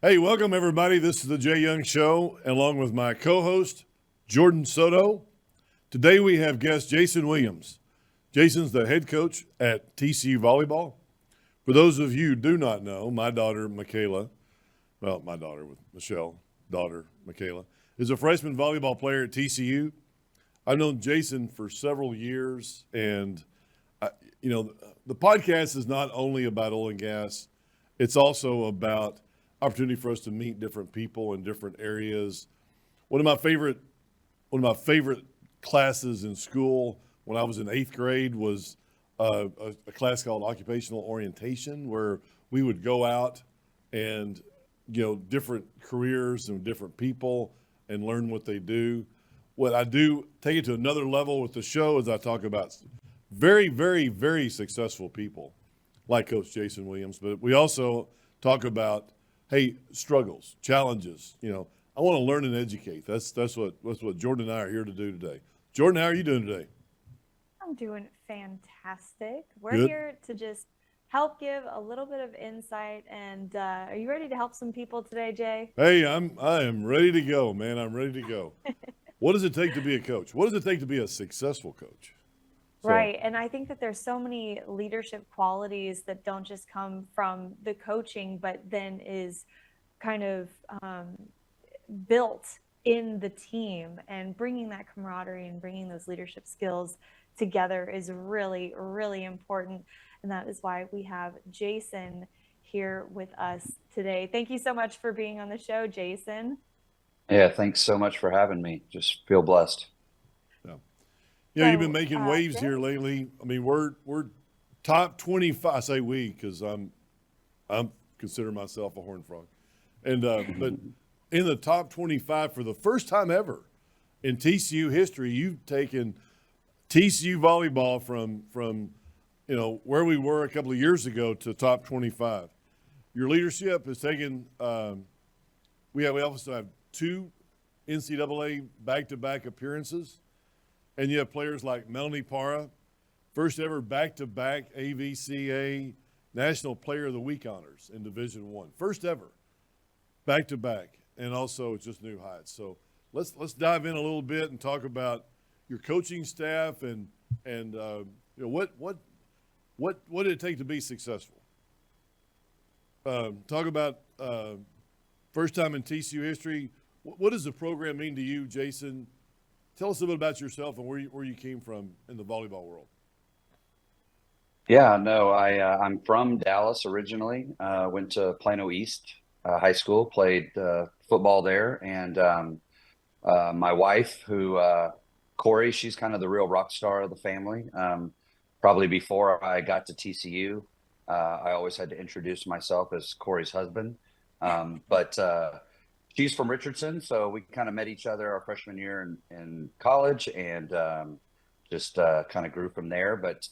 Hey, welcome everybody. This is the Jay Young Show, along with my co-host, Jordan Soto. Today we have guest Jason Williams. Jason's the head coach at TCU Volleyball. For those of you who do not know, my daughter, Michaela, my daughter with Michelle, daughter, Michaela, is a freshman volleyball player at TCU. I've known Jason for several years, and, the podcast is not only about oil and gas. It's also about opportunity for us to meet different people in different areas. One of my favorite classes in school when I was in 8th grade was a class called occupational orientation, where we would go out and different careers and different people and learn what they do. What I do, take it to another level with the show, is I talk about very, very, very successful people like Coach Jason Williams, but we also talk about struggles, challenges. I want to learn and educate. That's what Jordan and I are here to do today. Jordan, how are you doing today? I'm doing fantastic. We're Good. here to just help give a little bit of insight. And are you ready to help some people today, Jay? Hey, I am ready to go, man. I'm ready to go. What does it take to be a coach? What does it take to be a successful coach? Right. And I think that there's so many leadership qualities that don't just come from the coaching, but then is kind of built in the team, and bringing that camaraderie and bringing those leadership skills together is really, really important. And that is why we have Jason here with us today. Thank you so much for being on the show, Jason. Yeah, thanks so much for having me. Just feel blessed. You've been making waves here lately. I mean, we're top 25. I say we because I'm consider myself a horned frog, and but in the top 25 for the first time ever in TCU history, you've taken TCU volleyball from where we were a couple of years ago to top 25. Your leadership has taken. We also have 2 NCAA back-to-back appearances. And you have players like Melanie Parra, first ever back-to-back AVCA National Player of the Week honors in Division I. First ever, back-to-back, and also just new heights. So let's dive in a little bit and talk about your coaching staff and what did it take to be successful? Talk about first time in TCU history. What does the program mean to you, Jason? Tell us a bit about yourself and where you came from in the volleyball world. Yeah, no, I'm from Dallas originally. Went to Plano East High School, played football there, and my wife, Corey, she's kind of the real rock star of the family. Probably before I got to TCU, I always had to introduce myself as Corey's husband, but. She's from Richardson, so we kind of met each other our freshman year in college, and just kind of grew from there. But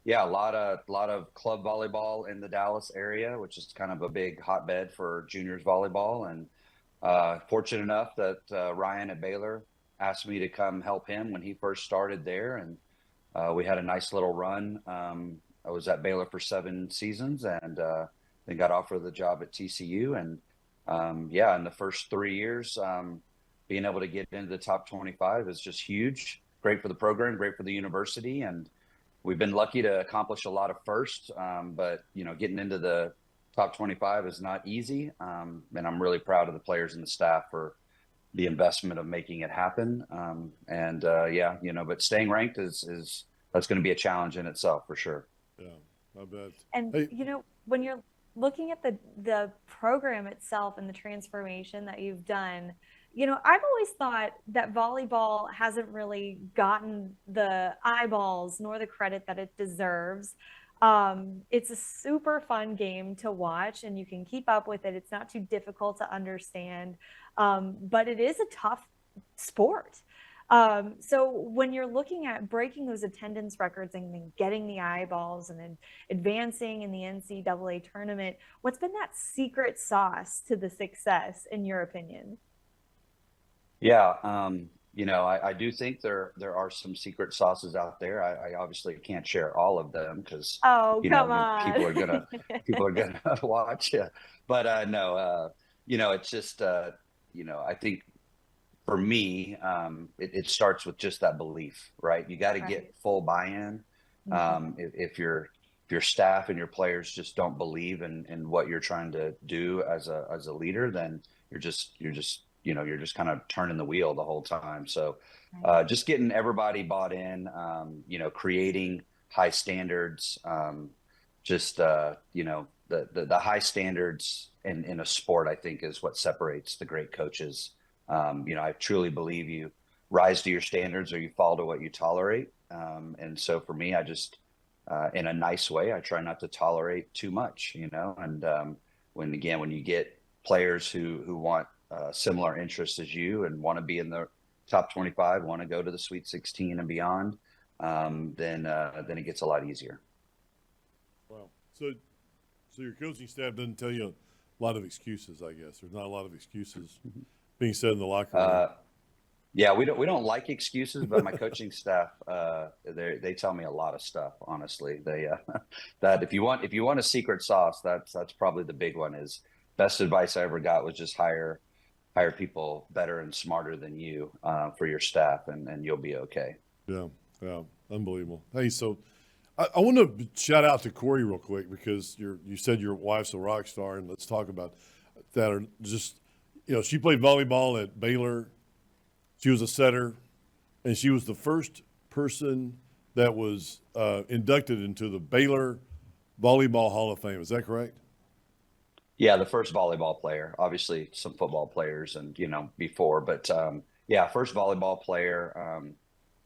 yeah, a lot of club volleyball in the Dallas area, which is kind of a big hotbed for juniors volleyball. And fortunate enough that Ryan at Baylor asked me to come help him when he first started there, and we had a nice little run. I was at Baylor for 7 seasons, and then got offered the job at TCU. And in the first 3 years, being able to get into the top 25 is just huge. Great for the program, great for the university. And we've been lucky to accomplish a lot of firsts, but getting into the top 25 is not easy. And I'm really proud of the players and the staff for the investment of making it happen. But staying ranked is that's going to be a challenge in itself for sure. Yeah, I bet. And when you're looking at the program itself and the transformation that you've done, I've always thought that volleyball hasn't really gotten the eyeballs nor the credit that it deserves. It's a super fun game to watch, and you can keep up with it. It's not too difficult to understand, but it is a tough sport. So when you're looking at breaking those attendance records and then getting the eyeballs and then advancing in the NCAA tournament, what's been that secret sauce to the success, in your opinion? Yeah, I do think there are some secret sauces out there. I obviously can't share all of them because come on, people are gonna watch. Yeah. But no, it's just, I think for me, it starts with just that belief, right? You got to get Right. full buy-in. If your staff and your players just don't believe in what you're trying to do as a leader, then you're just kind of turning the wheel the whole time. So, Right. just getting everybody bought in, creating high standards, just the high standards in a sport, I think, is what separates the great coaches. I truly believe you rise to your standards or you fall to what you tolerate. And so for me, I just, in a nice way, I try not to tolerate too much, and when you get players who want similar interests as you and want to be in the top 25, want to go to the Sweet 16 and beyond, then it gets a lot easier. Wow. So your coaching staff doesn't tell you a lot of excuses, I guess. There's not a lot of excuses being said in the locker room. Yeah, we don't like excuses, but my coaching staff, they tell me a lot of stuff. Honestly, that if you want a secret sauce, that's probably the big one. Is best advice I ever got was just hire people better and smarter than you for your staff, and you'll be okay. Yeah, yeah, unbelievable. Hey, so I want to shout out to Corey real quick because you said your wife's a rock star, and let's talk about that. Or just she played volleyball at Baylor. She was a setter, and she was the first person that was inducted into the Baylor Volleyball Hall of Fame. Is that correct? Yeah, the first volleyball player. Obviously, some football players and before, but yeah, first volleyball player.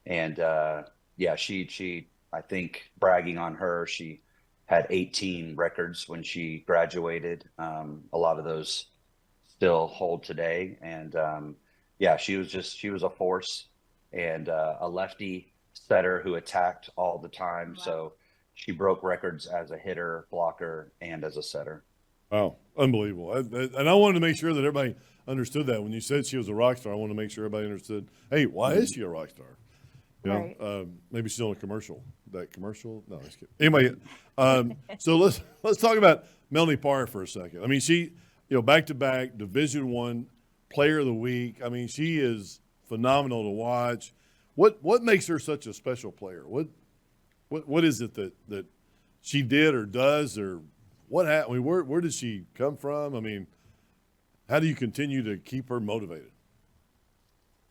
And yeah, she I think bragging on her, she had 18 records when she graduated. A lot of those still hold today, and yeah, she was a force and a lefty setter who attacked all the time. Wow. So she broke records as a hitter, blocker, and as a setter. Wow, unbelievable. And I wanted to make sure that everybody understood that. When you said she was a rock star, I wanted to make sure everybody understood, hey, why is she a rock star? Right. Maybe she's on a commercial. That commercial? No, just kidding. Anyway, so let's talk about Melanie Parra for a second. I mean, she, back to back Division I Player of the Week. I mean, she is phenomenal to watch. What makes her such a special player? What is it that she did or does or what happened? I mean, where did she come from? I mean, how do you continue to keep her motivated?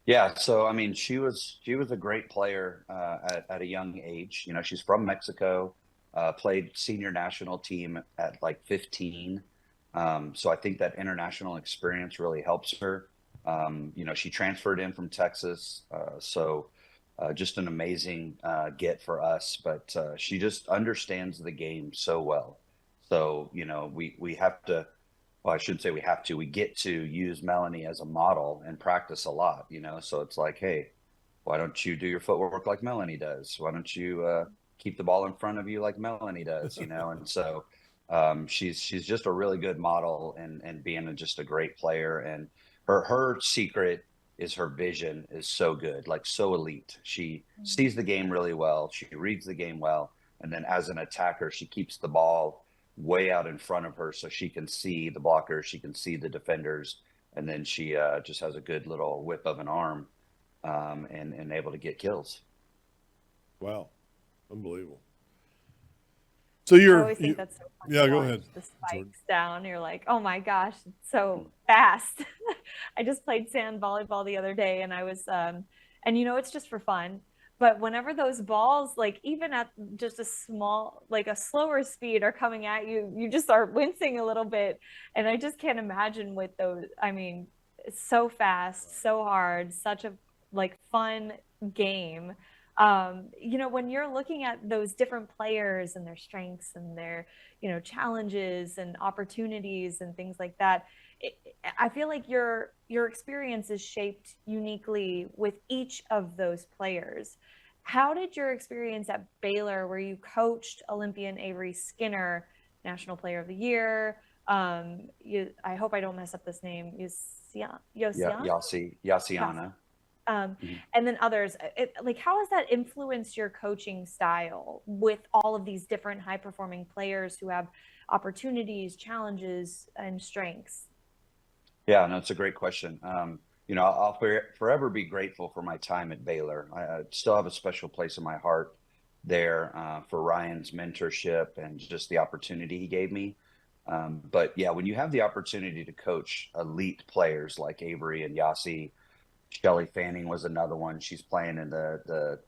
Yeah, so I mean, she was a great player at a young age. She's from Mexico, played senior national team at like 15. So I think that international experience really helps her. She transferred in from Texas, so just an amazing get for us. But she just understands the game so well. So we have to. Well, I shouldn't say we have to. We get to use Melanie as a model and practice a lot. So it's like, hey, why don't you do your footwork like Melanie does? Why don't you keep the ball in front of you like Melanie does? And so she's just a really good model and being just a great player. And her secret is her vision is so good, like so elite. She sees the game really well. She reads the game well. And then as an attacker, she keeps the ball way out in front of her so she can see the blockers, she can see the defenders, and then she just has a good little whip of an arm and able to get kills. Wow, unbelievable. So I always think that's so fun yeah, to go watch ahead. the Jordan. spikes down. You're like, oh my gosh, it's so fast. I just played sand volleyball the other day and I was, and it's just for fun. But whenever those balls, like even at just a small, like a slower speed are coming at you, you just are wincing a little bit. And I just can't imagine with those. I mean, it's so fast, so hard, such a like fun game. When you're looking at those different players and their strengths and their, challenges and opportunities and things like that, I feel like your experience is shaped uniquely with each of those players. How did your experience at Baylor, where you coached Olympian Avery Skinner, National Player of the Year? I hope I don't mess up this name. Yeah, Yosiana? Yasiana. And then others. How has that influenced your coaching style with all of these different high-performing players who have opportunities, challenges, and strengths? Yeah, no, it's a great question. I'll forever be grateful for my time at Baylor. I still have a special place in my heart there for Ryan's mentorship and just the opportunity he gave me. But yeah, when you have the opportunity to coach elite players like Avery and Yasi, Shelly Fanning was another one. She's playing in the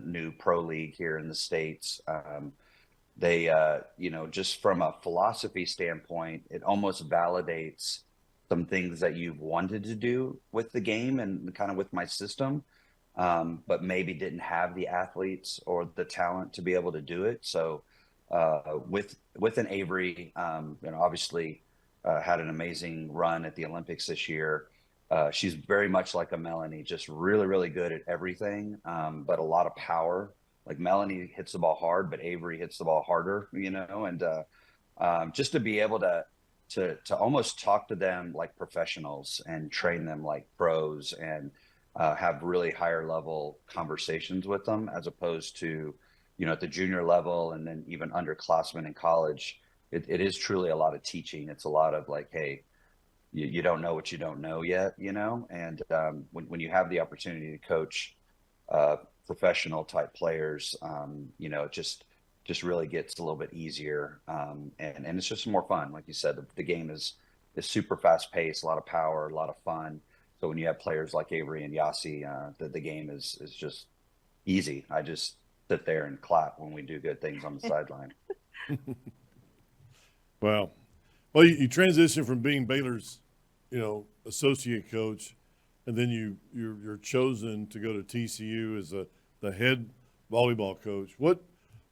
new pro league here in the States. They just from a philosophy standpoint, it almost validates some things that you've wanted to do with the game and kind of with my system, but maybe didn't have the athletes or the talent to be able to do it. So with an Avery, obviously had an amazing run at the Olympics this year. She's very much like a Melanie, just really, really good at everything, but a lot of power. Like Melanie hits the ball hard, but Avery hits the ball harder, and just to be able to almost talk to them like professionals and train them like pros and have really higher level conversations with them as opposed to, at the junior level and then even underclassmen in college. It is truly a lot of teaching. It's a lot of like, hey, you don't know what you don't know yet, and when you have the opportunity to coach professional type players, it just really gets a little bit easier, and it's just more fun. Like you said, the game is super fast paced, a lot of power, a lot of fun. So when you have players like Avery and Yasi, the game is just easy. I just sit there and clap when we do good things on the sideline. Wow. Well, you transition from being Baylor's, associate coach, and then you're chosen to go to TCU as the head volleyball coach.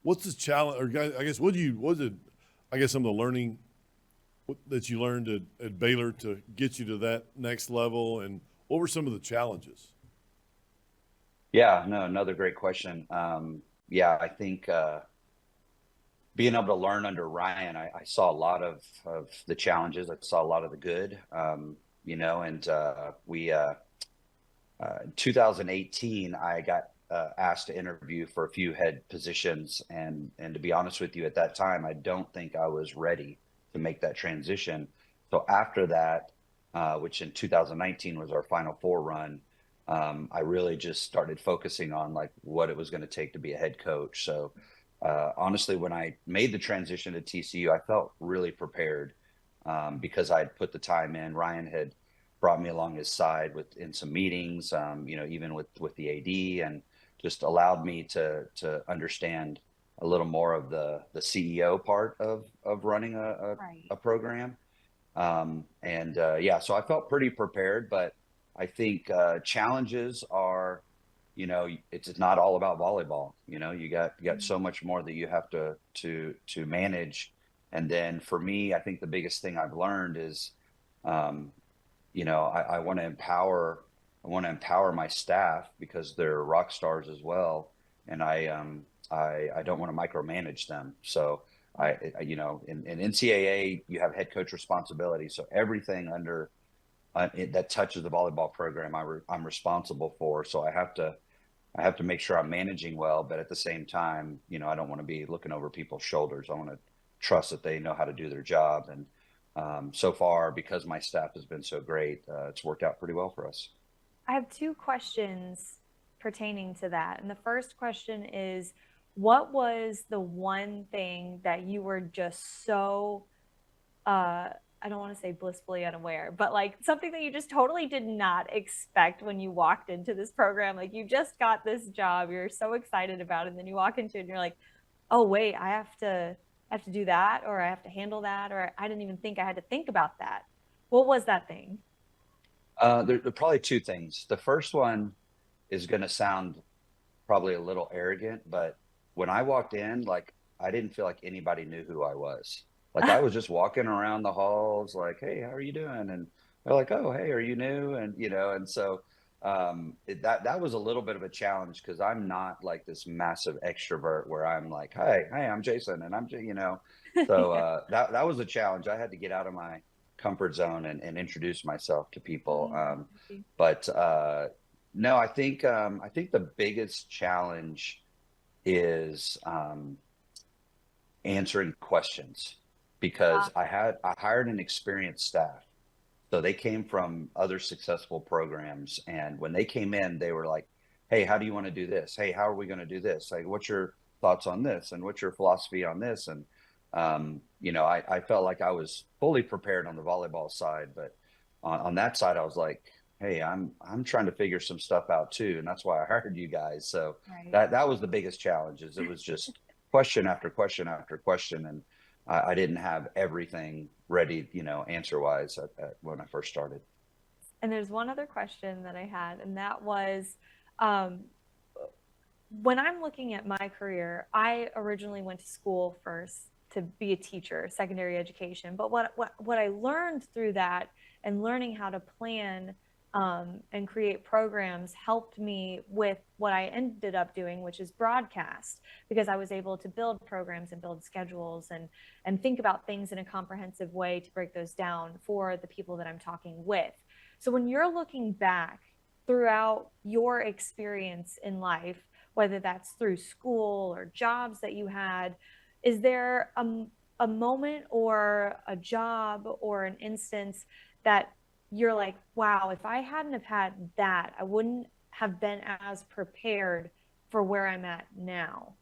What's the challenge, or I guess some of the learning that you learned at Baylor to get you to that next level, and what were some of the challenges? Yeah, no, another great question. I think being able to learn under Ryan, I saw a lot of the challenges. I saw a lot of the good, and we in 2018, I got asked to interview for a few head positions, and to be honest with you, at that time, I don't think I was ready to make that transition. So after that, which in 2019 was our Final Four run, I really just started focusing on like what it was going to take to be a head coach. So honestly, when I made the transition to TCU, I felt really prepared because I'd put the time in. Ryan had brought me along his side in some meetings, even with the AD, and just allowed me to understand a little more of the CEO part of running a program. So I felt pretty prepared, but I think challenges are, it's not all about volleyball. You got so much more that you have to manage. And then for me, I think the biggest thing I've learned is, I want to empower my staff because they're rock stars as well, and I don't want to micromanage them. So in NCAA you have head coach responsibility, so everything under that touches the volleyball program I'm responsible for. So I have to make sure I'm managing well, but at the same time, I don't want to be looking over people's shoulders. I want to trust that they know how to do their job, and so far, because my staff has been so great, it's worked out pretty well for us. I have two questions pertaining to that. And the first question is, what was the one thing that you were just so, I don't want to say blissfully unaware, but like something that you just totally did not expect when you walked into this program? Like you just got this job, you're so excited about it, and then you walk into it and you're like, oh wait, I have to do that, or I have to handle that, or I didn't even think I had to think about that. What was that thing? There are probably two things. The first one is going to sound probably a little arrogant, but when I walked in, like I didn't feel like anybody knew who I was. Like I was just walking around the halls like, hey, how are you doing? And they're like, oh, hey, are you new? And, and so that was a little bit of a challenge because I'm not like this massive extrovert where I'm like, hey, I'm Jason, and so that was a challenge. I had to get out of my comfort zone and introduce myself to people. But no, I think the biggest challenge is answering questions, because I hired an experienced staff. So they came from other successful programs. And when they came in, they were like, hey, how do you want to do this? Hey, how are we going to do this? Like, what's your thoughts on this? And what's your philosophy on this? And, I felt like I was fully prepared on the volleyball side, but on that side, I was like, hey, I'm trying to figure some stuff out too. And that's why I hired you guys. So Right. that was the biggest challenge. Is it was just question after question after question. And I didn't have everything ready, answer wise when I first started. And there's one other question that I had, and that was, um, when I'm looking at my career, I originally went to school first to be a teacher, secondary education. But what I learned through that and learning how to plan and create programs helped me with what I ended up doing, which is broadcast, because I was able to build programs and build schedules and think about things in a comprehensive way to break those down for the people that I'm talking with. So when you're looking back throughout your experience in life, whether that's through school or jobs that you had, is there a moment or a job or an instance that you're like, wow, if I hadn't have had that, I wouldn't have been as prepared for where I'm at now?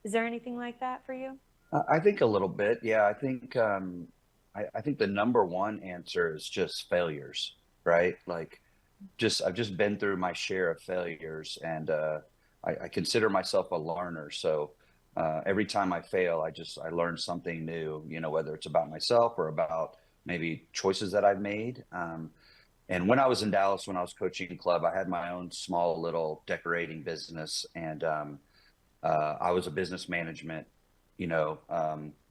Is there anything like that for you? I think a little bit. Yeah. I think the number one answer is just failures, right? Like, I've just been through my share of failures, and I consider myself a learner. So every time I fail, I learn something new, whether it's about myself or about maybe choices that I've made. And when I was in Dallas, when I was coaching club, I had my own small little decorating business, and I was a business management,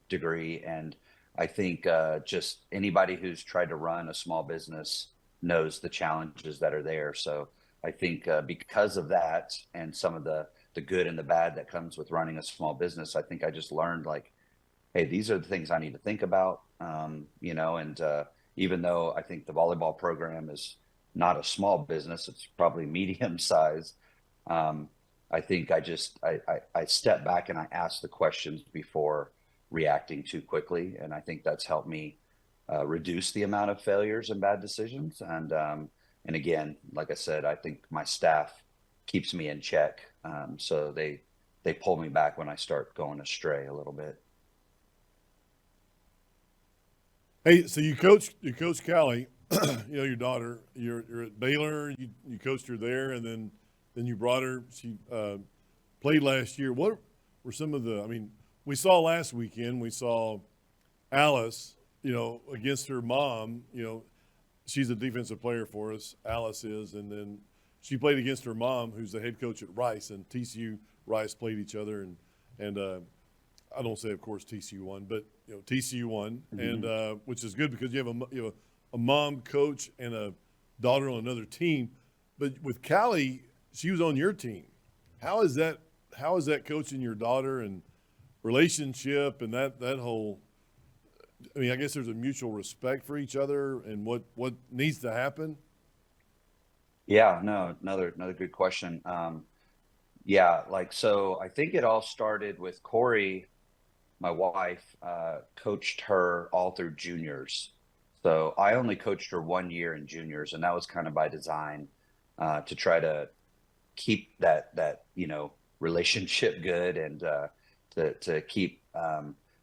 degree. And I think just anybody who's tried to run a small business knows the challenges that are there. So I think because of that and some of the good and the bad that comes with running a small business, I think I just learned like, hey, these are the things I need to think about, and even though I think the volleyball program is not a small business, it's probably medium size. Um, I think I step back and I ask the questions before reacting too quickly. And I think that's helped me reduce the amount of failures and bad decisions. And again, like I said, I think my staff keeps me in check. So they pull me back when I start going astray a little bit. Hey, so you coach Callie, your daughter. You're at Baylor. You coached her there, and then you brought her. She played last year. What were some of the? I mean, we saw last weekend. We saw Alice, against her mom. She's a defensive player for us. Alice is, and then she played against her mom, who's the head coach at Rice, and TCU Rice played each other, and I don't say, of course, TCU won, but TCU won, Mm-hmm. and which is good because you have a mom coach and a daughter on another team. But with Callie, she was on your team. How is that? How is that coaching your daughter and relationship and that whole? I mean, I guess there's a mutual respect for each other and what needs to happen. Yeah, no, another good question. Yeah, like so I think it all started with Corey, my wife, coached her all through juniors. So I only coached her 1 year in juniors, and that was kind of by design, to try to keep that relationship good, and to keep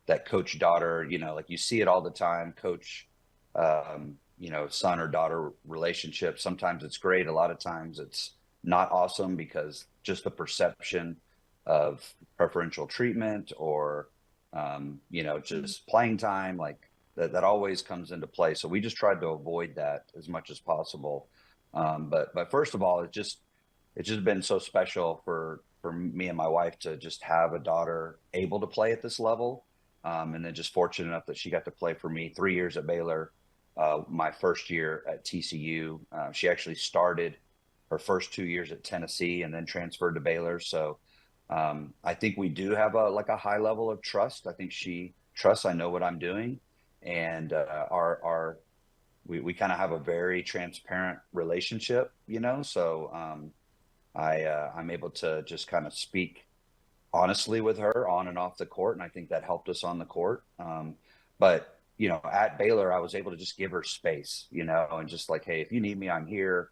that coach daughter, like you see it all the time, coach son or daughter relationship. Sometimes it's great, a lot of times it's not awesome because just the perception of preferential treatment or just playing time, like that always comes into play. So we just tried to avoid that as much as possible. But first of all, it's just been so special for me and my wife to just have a daughter able to play at this level. And then just fortunate enough that she got to play for me 3 years at Baylor, my first year at TCU. She actually started her first 2 years at Tennessee and then transferred to Baylor. So I think we do have a high level of trust. I think she trusts I know what I'm doing, and we kind of have a very transparent relationship, So I'm able to just kind of speak honestly with her on and off the court, and I think that helped us on the court. But at Baylor, I was able to just give her space, and just like, hey, if you need me, I'm here.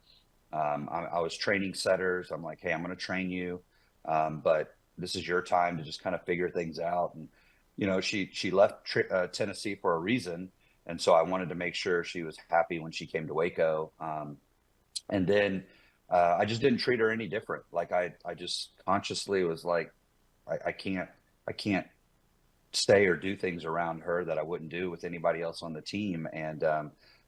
I was training setters. I'm like, hey, I'm going to train you, but this is your time to just kind of figure things out. And she left Tennessee for a reason, and so I wanted to make sure she was happy when she came to Waco. And then I just didn't treat her any different. Like I just consciously was like, I can't stay or do things around her that I wouldn't do with anybody else on the team. And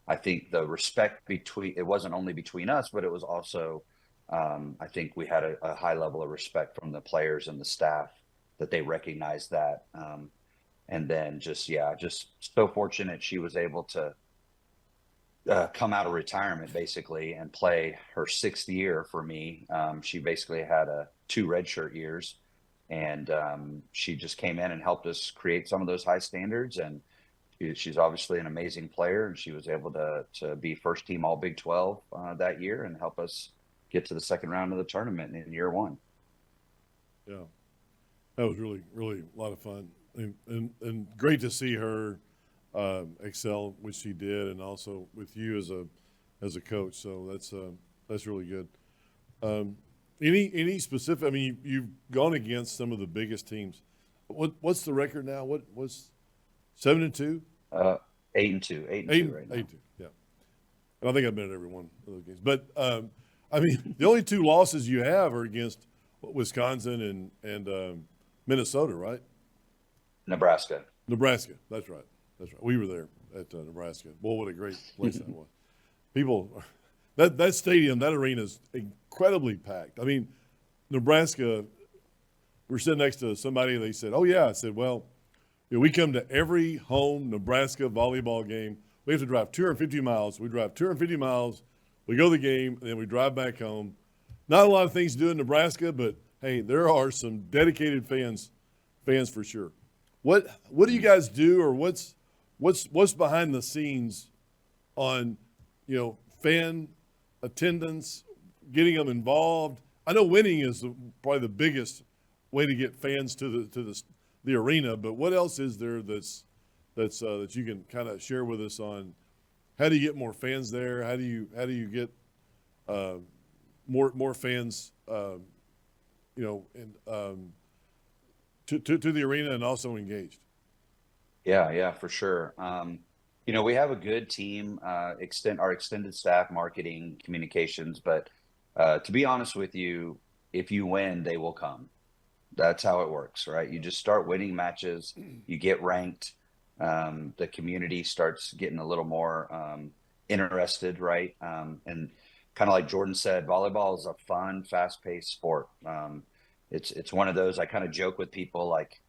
I think the respect it wasn't only between us, but it was also, I think we had a high level of respect from the players and the staff that they recognized that. And then just so fortunate she was able to come out of retirement basically and play her 6th year for me. She basically had 2 redshirt years, and she just came in and helped us create some of those high standards. And she's obviously an amazing player, and she was able to be first team all Big 12 that year and help us get to the second round of the tournament in year 1. Yeah, that was really, really a lot of fun, and great to see her excel, which she did, and also with you as a coach. So that's really good. Any specific? I mean, you've gone against some of the biggest teams. What's the record now? What was 7-2? 8-2, 8-2 right now. 8-2. Yeah, and I think I've been at every one of those games. But I mean, the only 2 losses you have are against Wisconsin and Minnesota, right? Nebraska. Nebraska. That's right. We were there at Nebraska. Boy, what a great place that was. People, that stadium, that arena is incredibly packed. I mean, Nebraska, we're sitting next to somebody, and they said, oh, yeah. I said, well, we come to every home Nebraska volleyball game. We have to drive 250 miles. We drive 250 miles. We go to the game, and then we drive back home. Not a lot of things to do in Nebraska, but, hey, there are some dedicated fans for sure. What do you guys do, or what's behind the scenes on, fan attendance, getting them involved? I know winning is probably the biggest way to get fans to the arena, but what else is there that you can kind of share with us on how do you get more fans there? How do you get more fans, to the arena and also engaged? Yeah, for sure. We have a good team, our extended staff, marketing, communications, but to be honest with you, if you win, they will come. That's how it works, right? You just start winning matches, you get ranked, the community starts getting a little more interested, right? And kind of like Jordan said, volleyball is a fun, fast-paced sport. It's one of those, I kind of joke with people like,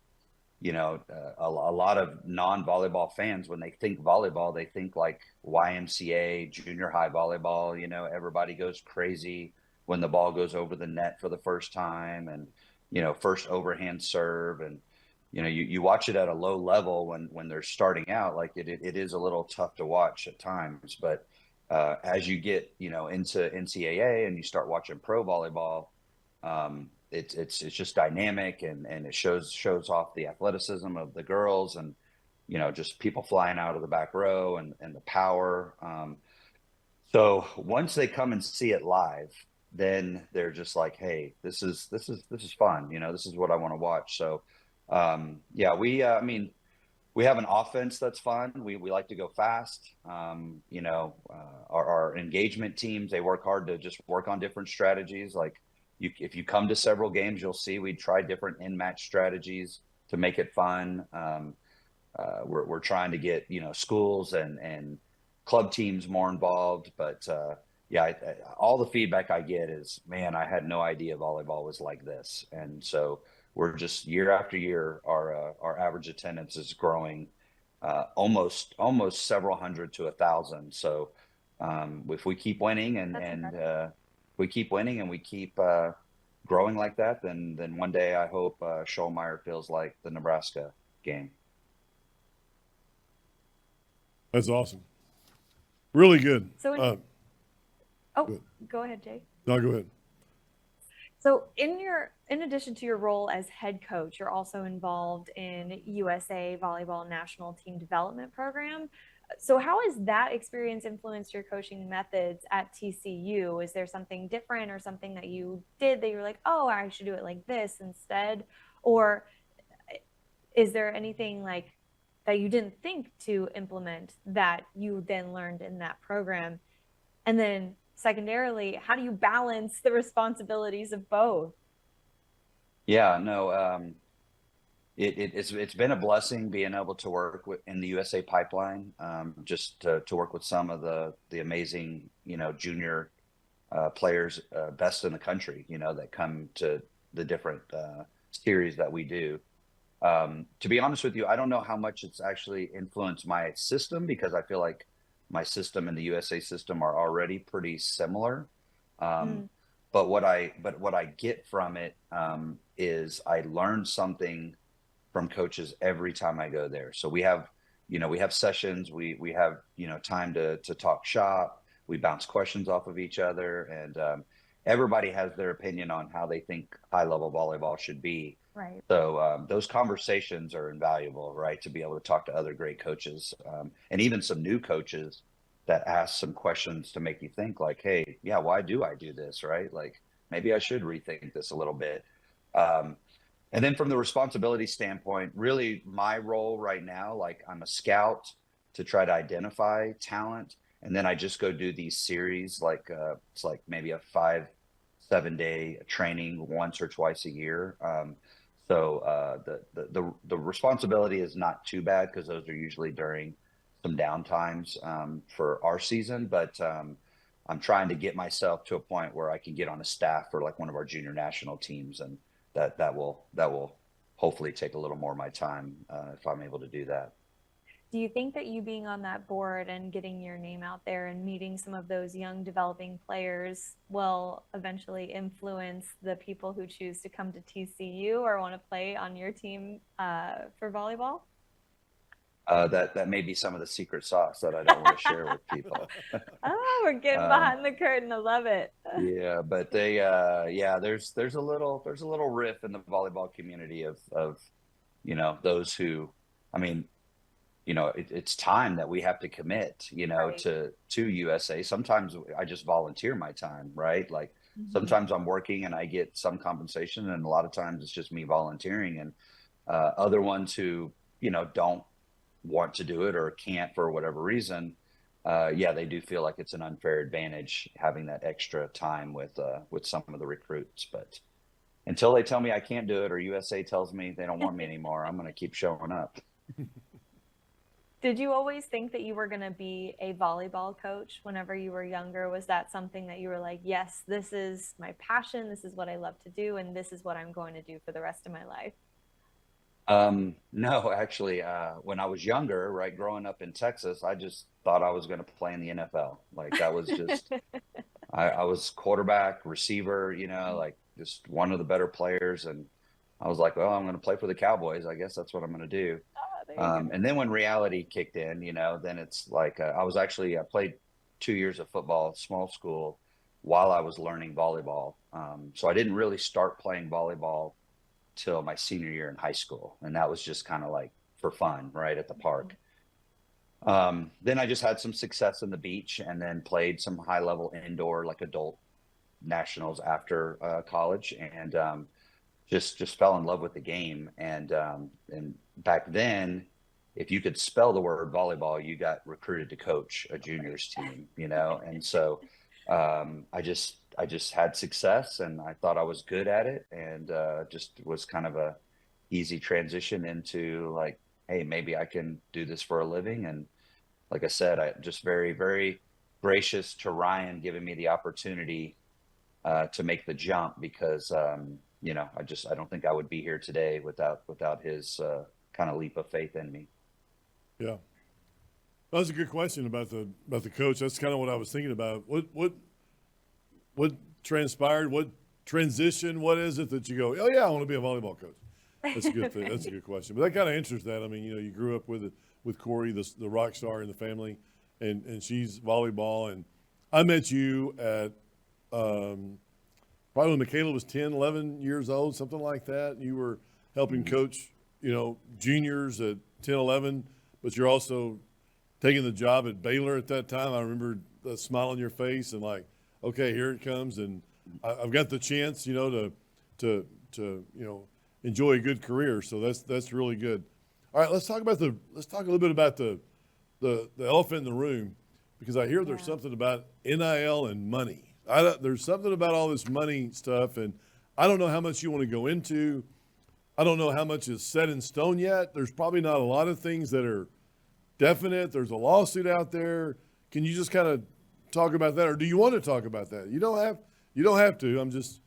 a lot of non-volleyball fans, when they think volleyball, they think like YMCA, junior high volleyball. Everybody goes crazy when the ball goes over the net for the first time, and first overhand serve, and you watch it at a low level when they're starting out. Like it is a little tough to watch at times, but as you get into NCAA and you start watching pro volleyball, it's just dynamic, and it shows off the athleticism of the girls, and just people flying out of the back row, and the power. So once they come and see it live, then they're just like, hey, this is fun. This is what I want to watch. So we have an offense that's fun. We like to go fast. Our engagement teams, they work hard to just work on different strategies. Like if you come to several games, you'll see we try different in-match strategies to make it fun. We're trying to get schools and club teams more involved, but all the feedback I get is, man, I had no idea volleyball was like this. And so we're just year after year, our average attendance is growing almost several hundred to 1,000. So if we keep winning and we keep winning and we keep growing like that, then one day I hope Schollmeyer feels like the Nebraska game. That's awesome. Really good. So, go ahead, Jay. No, go ahead. So in addition to your role as head coach, you're also involved in USA Volleyball National Team Development Program. So how has that experience influenced your coaching methods at TCU? Is there something different or something that you did that you were like, oh, I should do it like this instead? Or is there anything like that you didn't think to implement that you then learned in that program? And then secondarily, how do you balance the responsibilities of both? Yeah, no, it's been a blessing being able to work in the USA pipeline, just to work with some of the amazing, junior players, best in the country, that come to the different series that we do. To be honest with you, I don't know how much it's actually influenced my system, because I feel like my system and the USA system are already pretty similar. Um, but what I get from it, is I learn something from coaches every time I go there. So we have sessions, we have, time to talk shop, we bounce questions off of each other, and everybody has their opinion on how they think high level volleyball should be. Right. So those conversations are invaluable, right? To be able to talk to other great coaches, and even some new coaches that ask some questions to make you think like, hey, yeah, why do I do this? Right? Like maybe I should rethink this a little bit. Um, and then from the responsibility standpoint, really my role right now, like I'm a scout to try to identify talent. And then I just go do these series, like it's like maybe a 5-7 day training once or twice a year. So the responsibility is not too bad, because those are usually during some downtimes for our season. But I'm trying to get myself to a point where I can get on a staff for like one of our junior national teams, and that will hopefully take a little more of my time if I'm able to do that. Do you think that you being on that board and getting your name out there and meeting some of those young developing players will eventually influence the people who choose to come to TCU or want to play on your team for volleyball? That may be some of the secret sauce that I don't want to share with people. Oh, we're getting Um, behind the curtain. I love it. yeah, but yeah, there's a little riff in the volleyball community of those who, I mean, it's time that we have to commit, Right. to USA. Sometimes I just volunteer my time, right? Like Mhm. sometimes I'm working and I get some compensation, and a lot of times it's just me volunteering. And other ones who, don't want to do it or can't for whatever reason, yeah, they do feel like it's an unfair advantage having that extra time with some of the recruits. But until they tell me I can't do it, or USA tells me they don't want me anymore, I'm going to keep showing up. Did you always think that you were going to be a volleyball coach whenever you were younger? Was that something that you were like, yes, this is my passion, this is what I love to do, and this is what I'm going to do for the rest of my life? No, actually, when I was younger, right, growing up in Texas, I just thought I was going to play in the NFL. Like that was just, I was quarterback, receiver, like just one of the better players. And I was like, well, I'm going to play for the Cowboys. I guess that's what I'm going to do. Ah, there you go. And then when reality kicked in, then it's like, I played 2 years of football at small school while I was learning volleyball. So I didn't really start playing volleyball till my senior year in high school. And that was just kind of like for fun, right, at the park. Then I just had some success in the beach, and then played some high level indoor, like adult nationals after college, and just fell in love with the game. And back then, if you could spell the word volleyball, you got recruited to coach a juniors team, And so I just had success, and I thought I was good at it, and just was kind of a easy transition into like, hey, maybe I can do this for a living. And like I said, I just very, very gracious to Ryan giving me the opportunity to make the jump, because I don't think I would be here today without his kind of leap of faith in me. Yeah. That was a good question about the coach. That's kind of what I was thinking about. What transpired? What transition? What is it that you go, oh yeah, I want to be a volleyball coach? That's a good thing. That's a good question. But that kind of answers that. I mean, you grew up with Corey, the rock star in the family, and she's volleyball. And I met you at probably when Michaela was 10, 11 years old, something like that. You were helping coach, juniors at 10, 11, but you're also taking the job at Baylor at that time. I remember the smile on your face and like, okay, here it comes. And I've got the chance, to enjoy a good career. So that's really good. All right, let's talk a little bit about the elephant in the room, because I hear there's something about NIL and money. There's something about all this money stuff, and I don't know how much you want to go into. I don't know how much is set in stone yet. There's probably not a lot of things that are definite. There's a lawsuit out there. Can you just kind of talk about that, or do you want to talk about that? You don't have to. I'm just.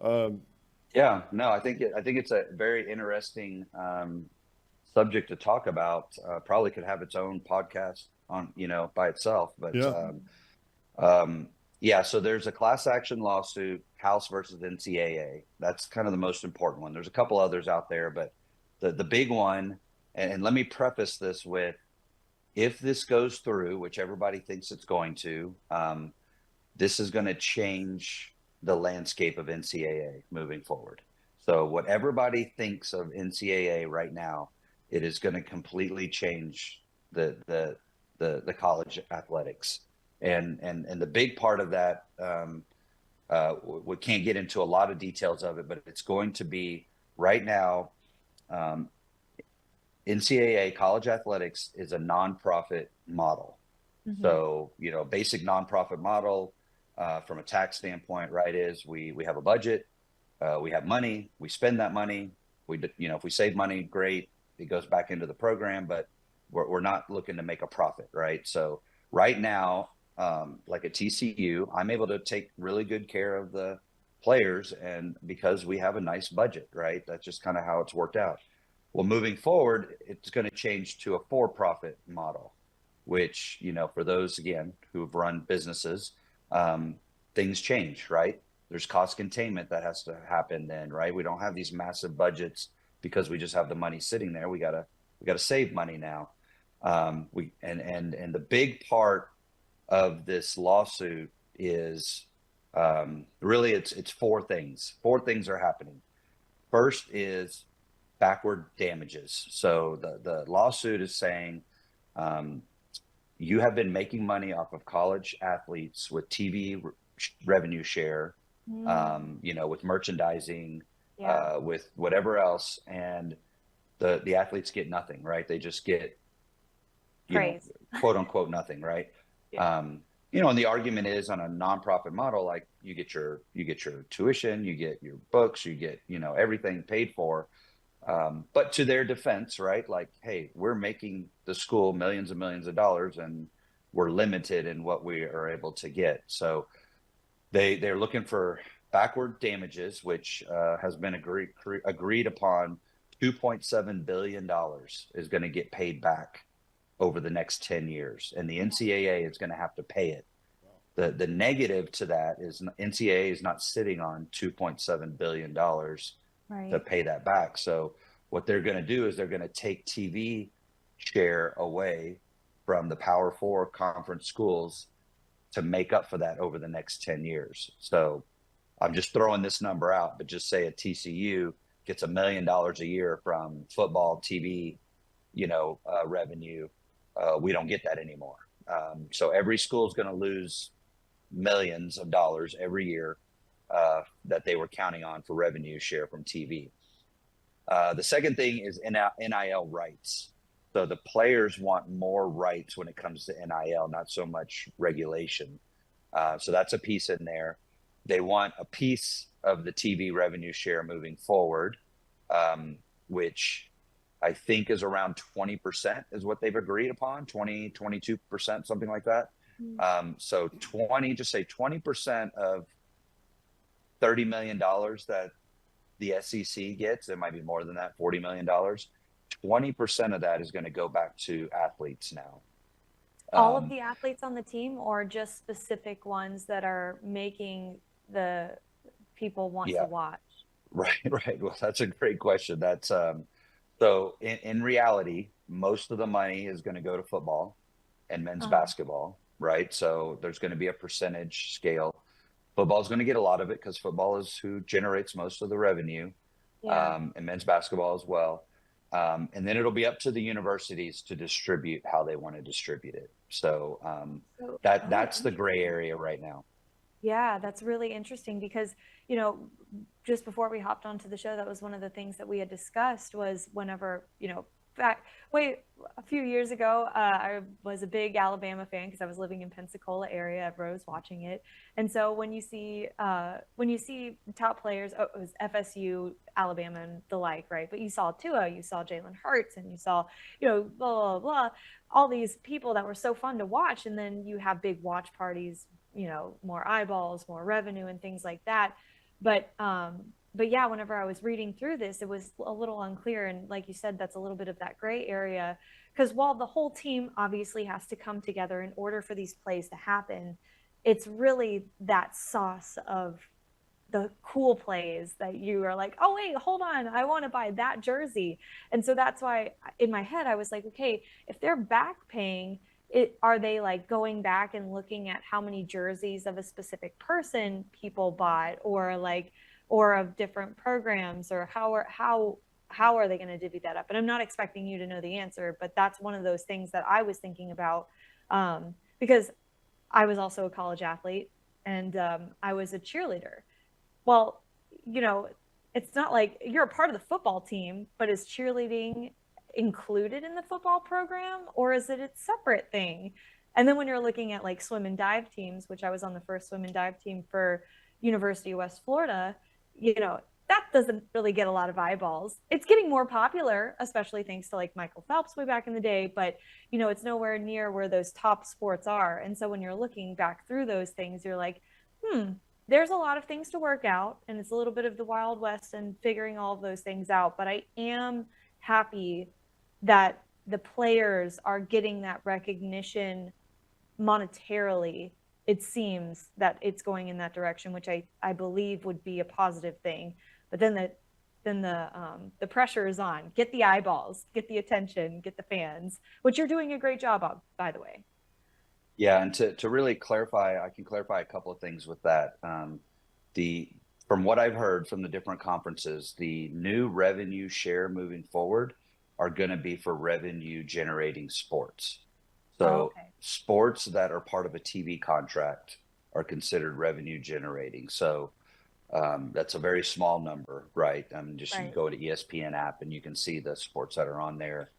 Yeah, no, I think it's a very interesting subject to talk about. Probably could have its own podcast on, by itself. But so there's a class action lawsuit, House versus NCAA. That's kind of the most important one. There's a couple others out there, but the big one, and let me preface this with, if this goes through, which everybody thinks it's going to, this is going to change the landscape of NCAA moving forward. So what everybody thinks of NCAA right now, it is going to completely change the college athletics. And the big part of that, we can't get into a lot of details of it, but it's going to be right now, NCAA college athletics is a nonprofit model. Mm-hmm. So, basic nonprofit model from a tax standpoint, right, is we have a budget, we have money, we spend that money. If we save money, great, it goes back into the program, but we're not looking to make a profit, right? So right now, like at TCU, I'm able to take really good care of the players, and because we have a nice budget, right? That's just kind of how it's worked out. Well, moving forward, it's going to change to a for-profit model, which, for those, again, who've run businesses, things change, right? There's cost containment that has to happen then, right? We don't have these massive budgets because we just have the money sitting there. We gotta save money now. And the big part of this lawsuit is really it's four things. Four things are happening. First is backward damages. So the lawsuit is saying you have been making money off of college athletes with TV revenue share, with merchandising, with whatever else, and the athletes get nothing, right? They just get quote unquote nothing, right? Yeah. And the argument is, on a nonprofit model, like you get your tuition, you get your books, you get everything paid for. But to their defense, right? Like, hey, we're making the school millions and millions of dollars, and we're limited in what we are able to get. So they're looking for backward damages, which has been agreed upon. $2.7 billion is going to get paid back over the next 10 years. And the NCAA is going to have to pay it. The negative to that is NCAA is not sitting on $2.7 billion to pay that back. So what they're going to do is they're going to take TV share away from the Power Four conference schools to make up for that over the next 10 years. So I'm just throwing this number out, but just say a TCU gets $1 million a year from football TV, revenue. We don't get that anymore. So every school is going to lose millions of dollars every year that they were counting on for revenue share from TV. The second thing is NIL rights. So the players want more rights when it comes to NIL, not so much regulation. So that's a piece in there. They want a piece of the TV revenue share moving forward, which I think is around 20% is what they've agreed upon, 22%, something like that. So 20% of $30 million that the SEC gets, it might be more than that, $40 million. 20% of that is going to go back to athletes now. All of the athletes on the team, or just specific ones that are making the people want to watch? Right. Well, that's a great question. That's so in reality, most of the money is going to go to football and men's basketball, right? So there's going to be a percentage scale. Football is going to get a lot of it because football is who generates most of the revenue, Yeah. and men's basketball as well. And then it'll be up to the universities to distribute how they want to distribute it. So So, that's the gray area right now. yeah, that's really interesting because, just before we hopped onto the show, that was one of the things that we had discussed was whenever, a few years ago, I was a big Alabama fan because I was living in Pensacola area. Everyone was watching it. And so when you see top players, it was FSU, Alabama, and the like, right? But you saw Tua, you saw Jalen Hurts, and you saw, blah, blah, blah, all these people that were so fun to watch. And then you have big watch parties, more eyeballs, more revenue, and things like that. But yeah, whenever I was reading through this, it was a little unclear. And like you said, that's a little bit of that gray area. Because while the whole team obviously has to come together in order for these plays to happen, it's really that sauce of the cool plays that you are like, oh, wait, hold on, I want to buy that jersey. And so that's why in my head, I was like, okay, if they're back paying, are they like going back and looking at how many jerseys of a specific person people bought, or of different programs, or how are they going to divvy that up? And I'm not expecting you to know the answer, but that's one of those things that I was thinking about, because I was also a college athlete, and I was a cheerleader. Well, it's not like you're a part of the football team, but is cheerleading included in the football program, or is it a separate thing? And then when you're looking at like swim and dive teams, which I was on the first swim and dive team for University of West Florida, that doesn't really get a lot of eyeballs. It's getting more popular, especially thanks to like Michael Phelps way back in the day, but it's nowhere near where those top sports are. And so when you're looking back through those things, you're like, there's a lot of things to work out, and it's a little bit of the Wild West and figuring all of those things out. But I am happy that the players are getting that recognition monetarily. It seems that it's going in that direction, which I believe would be a positive thing. But then the pressure is on. Get the eyeballs, get the attention, get the fans, which you're doing a great job of, by the way. Yeah, and to really clarify, I can clarify a couple of things with that. From what I've heard from the different conferences, the new revenue share moving forward are going to be for revenue generating sports. So sports that are part of a TV contract are considered revenue generating. So that's a very small number, right? You go to ESPN app and you can see the sports that are on there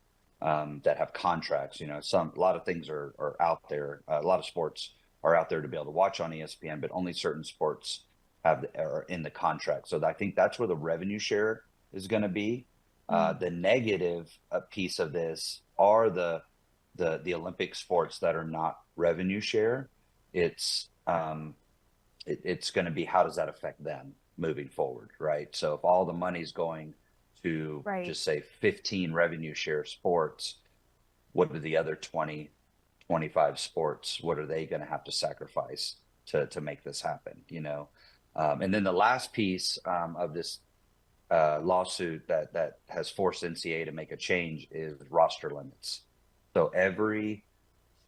that have contracts. A lot of things are out there. A lot of sports are out there to be able to watch on ESPN, but only certain sports are in the contract. So I think that's where the revenue share is going to be. The negative piece of this are the Olympic sports that are not revenue share. It's going to be, how does that affect them moving forward, right? So if all the money's going to just say 15 revenue share sports, what are the other 20, 25 sports? What are they going to have to sacrifice to make this happen? And then the last piece of this lawsuit that has forced NCAA to make a change is roster limits. So every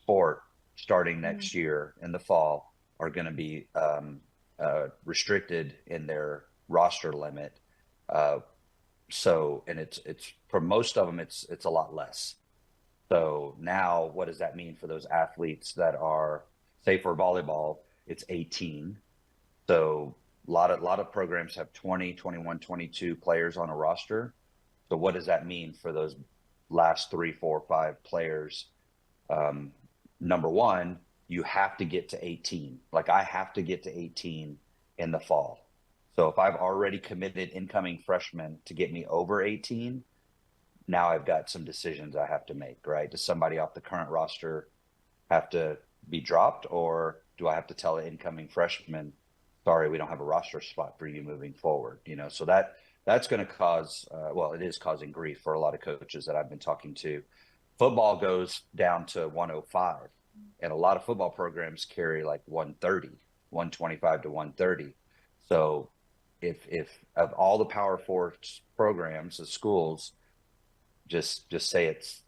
sport starting next year in the fall are going to be restricted in their roster limit. And it's for most of them, it's a lot less. So now what does that mean for those athletes that are, say for volleyball, it's 18. So a lot of programs have 20, 21, 22 players on a roster. So what does that mean for those last 3, 4, 5 players? Number one, you have to get to 18. Like I have to get to 18 in the fall. So if I've already committed incoming freshmen to get me over 18, now I've got some decisions I have to make, right? Does somebody off the current roster have to be dropped, or do I have to tell an incoming freshman, sorry, we don't have a roster spot for you moving forward? So that's going to cause, it is causing grief for a lot of coaches that I've been talking to. Football goes down to 105, and a lot of football programs carry like 130, 125 to 130. So if of all the Power Four programs, the schools, just say it's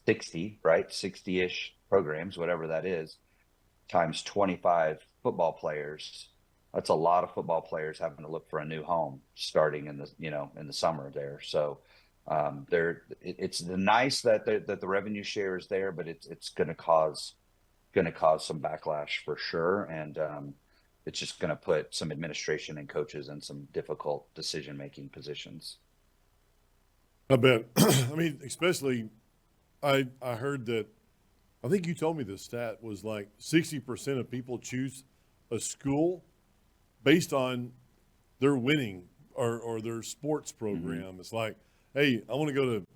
60, right? 60-ish programs, whatever that is, times 25 football players, that's a lot of football players having to look for a new home starting in the summer there. So it's nice that the revenue share is there, but it's going to cause some backlash for sure. And it's just going to put some administration and coaches in some difficult decision-making positions. I bet. I mean, especially, I heard that, I think you told me the stat was like 60% of people choose a school based on their winning or their sports program. Mm-hmm. It's like, hey, I want to go to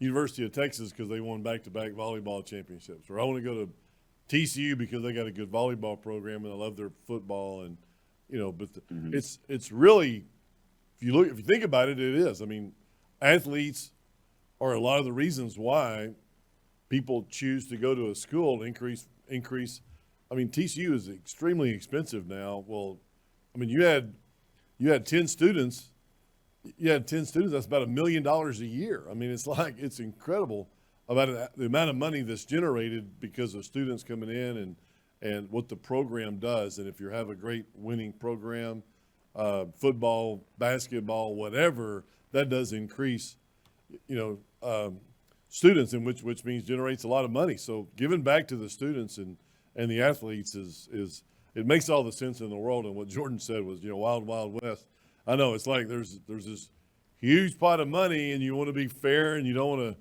University of Texas because they won back-to-back volleyball championships, or I want to go to TCU because they got a good volleyball program and I love their football, and but it's really, if you think about it, it is. I mean, athletes are a lot of the reasons why people choose to go to a school to increase. I mean, TCU is extremely expensive now. Well, I mean, you had 10 students. You had 10 students. That's about $1 million a year. I mean, it's incredible about the amount of money that's generated because of students coming in and what the program does. And if you have a great winning program, football, basketball, whatever, that does increase, students, and which means generates a lot of money. So giving back to the students and the athletes is it makes all the sense in the world. And what Jordan said was, wild, wild west. I know it's like there's this huge pot of money and you want to be fair and you don't want to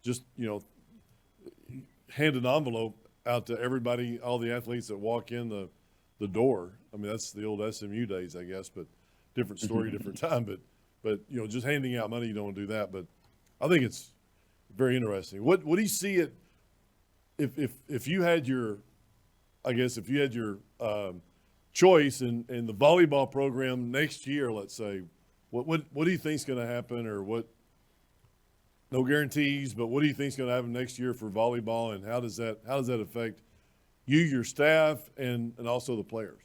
just, hand an envelope out to everybody, all the athletes that walk in the door. I mean, that's the old SMU days, I guess, but different story, different time. But just handing out money, you don't want to do that. But I think it's very interesting. What do you see it if you had your, I guess if you had your choice in the volleyball program next year, let's say, what do you think is going to happen, or what? No guarantees, but what do you think is going to happen next year for volleyball, and how does that affect you, your staff, and also the players?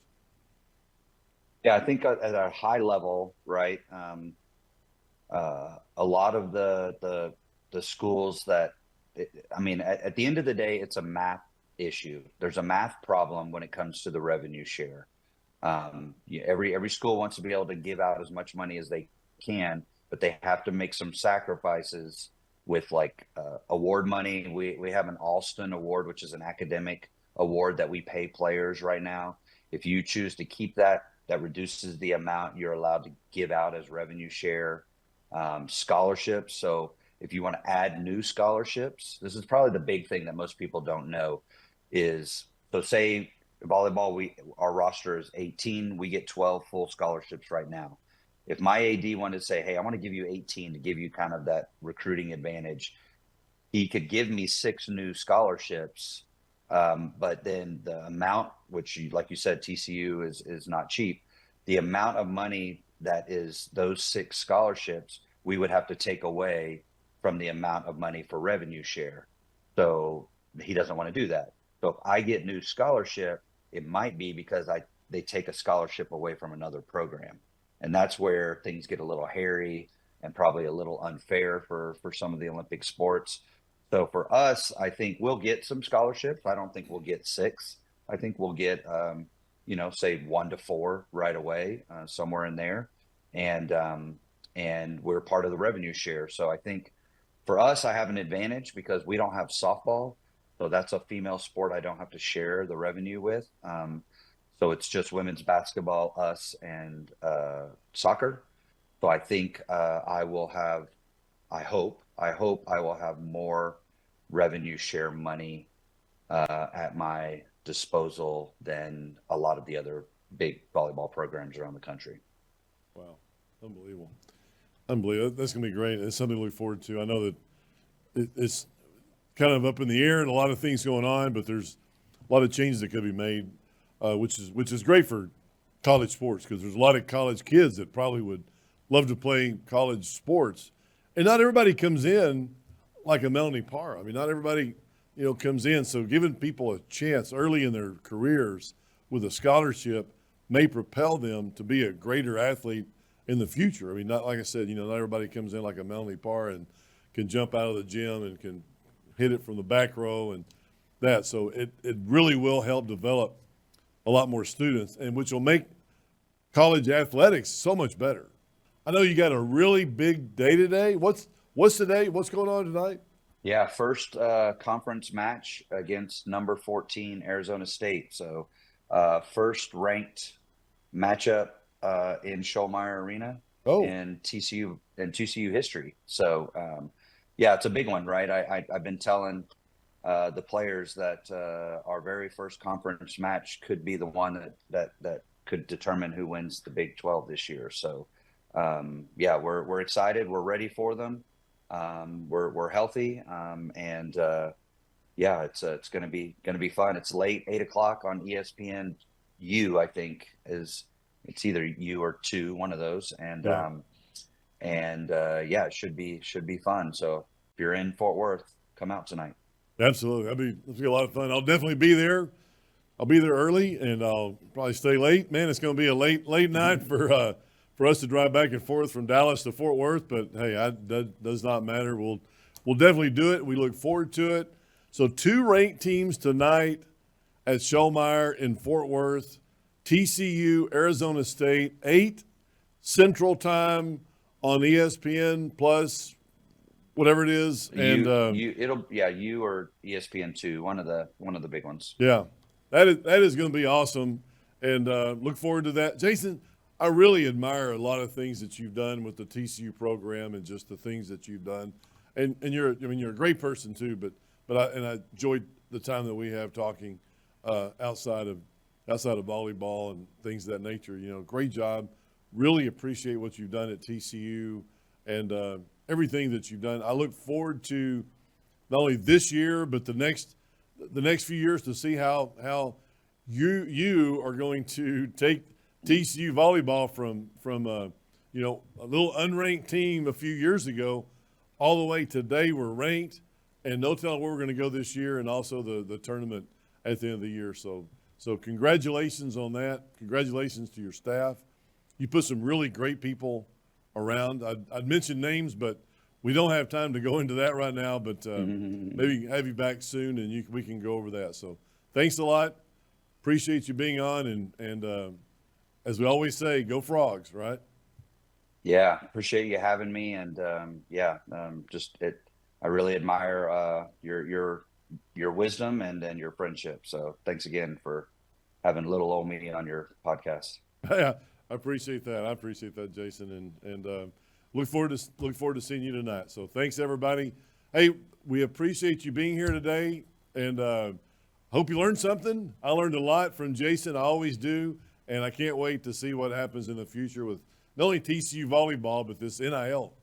Yeah, I think at a high level, right? A lot of the schools that, at the end of the day, it's a math issue. There's a math problem when it comes to the revenue share. Every school wants to be able to give out as much money as they can, but they have to make some sacrifices with award money. We have an Alston Award, which is an academic award that we pay players right now. If you choose to keep that reduces the amount you're allowed to give out as revenue share. Scholarships. So if you want to add new scholarships, this is probably the big thing that most people don't know is, so say volleyball, our roster is 18, we get 12 full scholarships right now. If my AD wanted to say, hey, I want to give you 18 to give you kind of that recruiting advantage, he could give me 6 new scholarships. But then the amount, which like you said, TCU is not cheap. The amount of money that is those 6 scholarships, we would have to take away from the amount of money for revenue share. So he doesn't want to do that. So if I get new scholarship, it might be because they take a scholarship away from another program. And that's where things get a little hairy and probably a little unfair for some of the Olympic sports. So for us, I think we'll get some scholarships. I don't think we'll get 6. I think we'll get, say 1 to 4 right away, somewhere in there. And we're part of the revenue share. So I think for us, I have an advantage because we don't have softball. So that's a female sport I don't have to share the revenue with. So it's just women's basketball, us, and soccer. So I think I hope I will have more revenue share money at my disposal than a lot of the other big volleyball programs around the country. Wow. Unbelievable. That's going to be great. It's something to look forward to. I know that it's kind of up in the air and a lot of things going on, but there's a lot of changes that could be made, which is great for college sports, because there's a lot of college kids that probably would love to play college sports. And not everybody comes in like a Melanie Parra. I mean, not everybody, comes in. So giving people a chance early in their careers with a scholarship may propel them to be a greater athlete in the future. I mean, not like I said, not everybody comes in like a Melanie Parra and can jump out of the gym and can hit it from the back row and that. So it really will help develop a lot more students, and which will make college athletics so much better. I know you got a really big day today. What's today? What's going on tonight? Yeah, first conference match against number 14 Arizona State. So first ranked matchup in Schollmeyer Arena Oh. in TCU history. So yeah, it's a big one, right? I've been telling the players that our very first conference match could be the one that could determine who wins the Big 12 this year. So yeah, we're excited. We're ready for them. We're healthy, and yeah, it's gonna be fun. It's late, 8 o'clock on ESPN. I think it's either U or 2, one of those, and yeah, it should be fun. So if you're in Fort Worth, come out tonight. Absolutely, it'll be a lot of fun. I'll definitely be there. I'll be there early, and I'll probably stay late. Man, it's going to be a late night for us to drive back and forth from Dallas to Fort Worth. But hey, that does not matter. We'll definitely do it. We look forward to it. So 2 ranked teams tonight at Schollmeyer in Fort Worth. TCU, Arizona State, 8 Central Time on ESPN plus whatever it is, and you or ESPN2, one of the big ones. Yeah, that is going to be awesome, and look forward to that. Jason, I really admire a lot of things that you've done with the TCU program and just the things that you've done, and you're a great person too. But I enjoyed the time that we have talking outside of volleyball and things of that nature. Great job. Really appreciate what you've done at TCU and everything that you've done. I look forward to not only this year but the next few years to see how you are going to take TCU volleyball from a little unranked team a few years ago all the way today. We're ranked, and no telling where we're going to go this year, and also the tournament at the end of the year. So congratulations on that. Congratulations to your staff. You put some really great people around. I'd mention names, but we don't have time to go into that right now. But maybe have you back soon, and we can go over that. So thanks a lot. Appreciate you being on, and as we always say, go Frogs, right? Yeah, appreciate you having me, and I really admire your wisdom and your friendship. So thanks again for having little old me on your podcast. Yeah, I appreciate that. I appreciate that, Jason, and look forward to seeing you tonight. So thanks, everybody. Hey, we appreciate you being here today, and hope you learned something. I learned a lot from Jason. I always do, and I can't wait to see what happens in the future with not only TCU volleyball but this NIL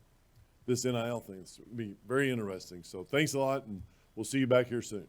thing. It's going to be very interesting. So thanks a lot, and we'll see you back here soon.